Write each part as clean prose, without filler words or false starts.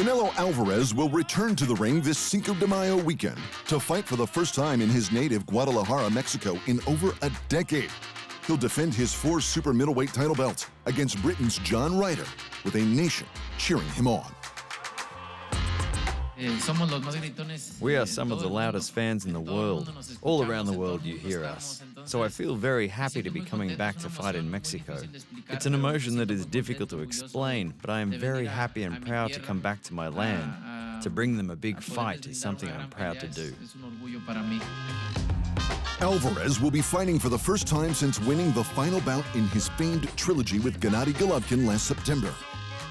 Canelo Alvarez will return to the ring this Cinco de Mayo weekend to fight for the first time in his native Guadalajara, Mexico in over a decade. He'll defend his 4 super middleweight title belts against Britain's John Ryder, with a nation cheering him on. We are some of the loudest fans in the world. All around the world you hear us. So I feel very happy to be coming back to fight in Mexico. It's an emotion that is difficult to explain, but I am very happy and proud to come back to my land. To bring them a big fight is something I'm proud to do. Alvarez will be fighting for the first time since winning the final bout in his famed trilogy with Gennady Golovkin last September.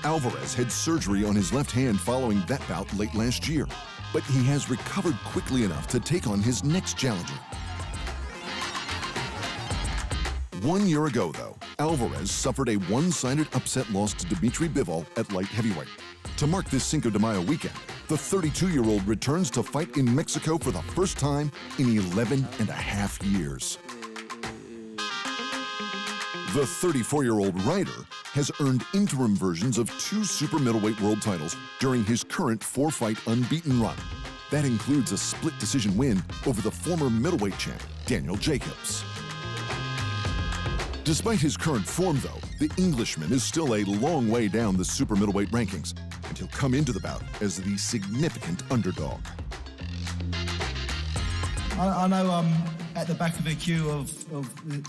Alvarez had surgery on his left hand following that bout late last year, but he has recovered quickly enough to take on his next challenger. 1 year ago, though, Alvarez suffered a one-sided upset loss to Dmitry Bivol at light heavyweight. To mark this Cinco de Mayo weekend, the 32-year-old returns to fight in Mexico for the first time in 11 and a half years. The 34-year-old Ryder has earned interim versions of 2 super middleweight world titles during his current 4-fight unbeaten run. That includes a split decision win over the former middleweight champ, Daniel Jacobs. Despite his current form, though, the Englishman is still a long way down the super middleweight rankings, and he'll come into the bout as the significant underdog. I know I'm at the back of a queue of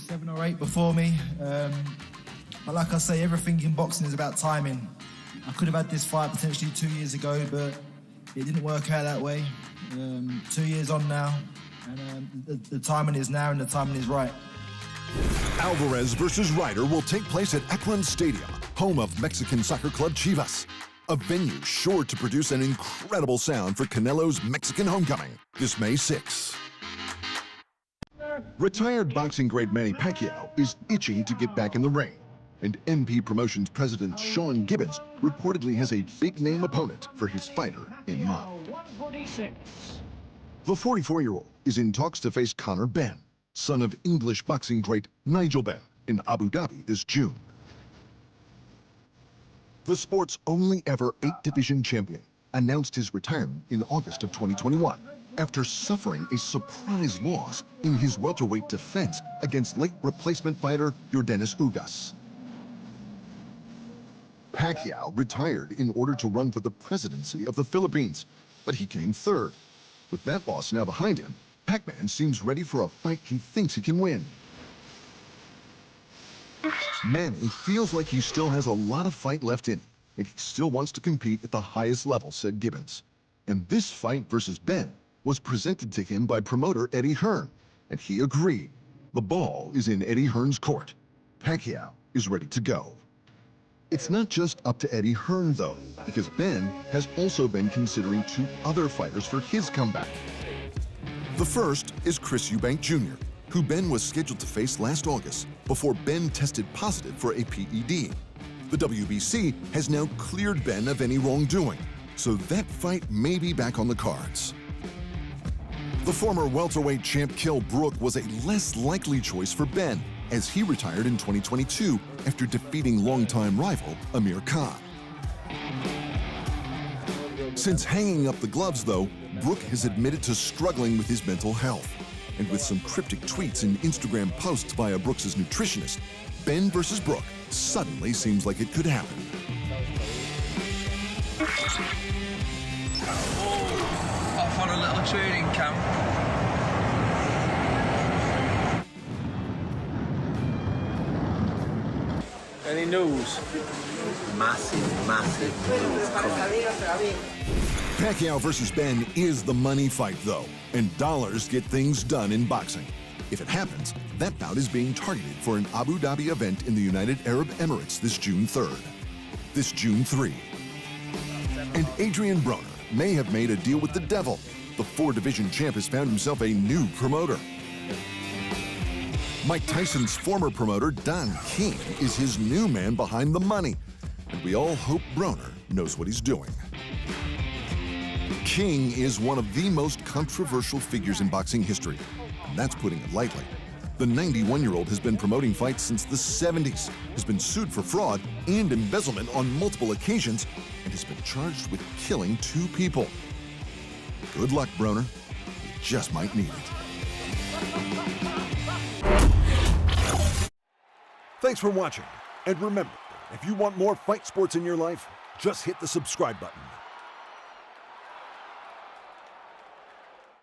7 or 8 before me, but like I say, everything in boxing is about timing. I could have had this fight potentially 2 years ago, but it didn't work out that way. 2 years on now, and the timing is now and the timing is right. Alvarez versus Ryder will take place at Akron Stadium, home of Mexican soccer club Chivas, a venue sure to produce an incredible sound for Canelo's Mexican homecoming this May 6. Retired boxing great Manny Pacquiao is itching to get back in the ring, and MP Promotions president Sean Gibbons reportedly has a big-name opponent for his fighter in mind. The 44-year-old is in talks to face Conor Benn, son of English boxing great Nigel Benn, in Abu Dhabi this June. The sport's only ever 8-division champion announced his retirement in August of 2021 after suffering a surprise loss in his welterweight defense against late replacement fighter Yordenis Ugas. Pacquiao retired in order to run for the presidency of the Philippines, but he came third. With that loss now behind him, Pac-Man seems ready for a fight he thinks he can win. Manny feels like he still has a lot of fight left in him, and he still wants to compete at the highest level, said Gibbons. And this fight versus Ben was presented to him by promoter Eddie Hearn, and he agreed. The ball is in Eddie Hearn's court. Pacquiao is ready to go. It's not just up to Eddie Hearn, though, because Ben has also been considering 2 other fighters for his comeback. The first is Chris Eubank Jr., who Ben was scheduled to face last August before Ben tested positive for a PED. The WBC has now cleared Ben of any wrongdoing, so that fight may be back on the cards. The former welterweight champ Kell Brook was a less likely choice for Ben, as he retired in 2022 after defeating longtime rival Amir Khan. Since hanging up the gloves, though, Brook has admitted to struggling with his mental health. And with some cryptic tweets and Instagram posts via Brooks' nutritionist, Ben versus Brook suddenly seems like it could happen. Off on a little training camp. Any news? Massive news coming. Pacquiao versus Ben is the money fight, though, and dollars get things done in boxing. If it happens, that bout is being targeted for an Abu Dhabi event in the United Arab Emirates this June 3rd. This June 3. And Adrien Broner may have made a deal with the devil. The 4-division champ has found himself a new promoter. Mike Tyson's former promoter, Don King, is his new man behind the money. And we all hope Broner knows what he's doing. King is one of the most controversial figures in boxing history, and that's putting it lightly. The 91-year-old has been promoting fights since the 70s, has been sued for fraud and embezzlement on multiple occasions, and has been charged with killing 2 people. Good luck, Broner. You just might need it. Thanks for watching. And remember, if you want more fight sports in your life, just hit the subscribe button.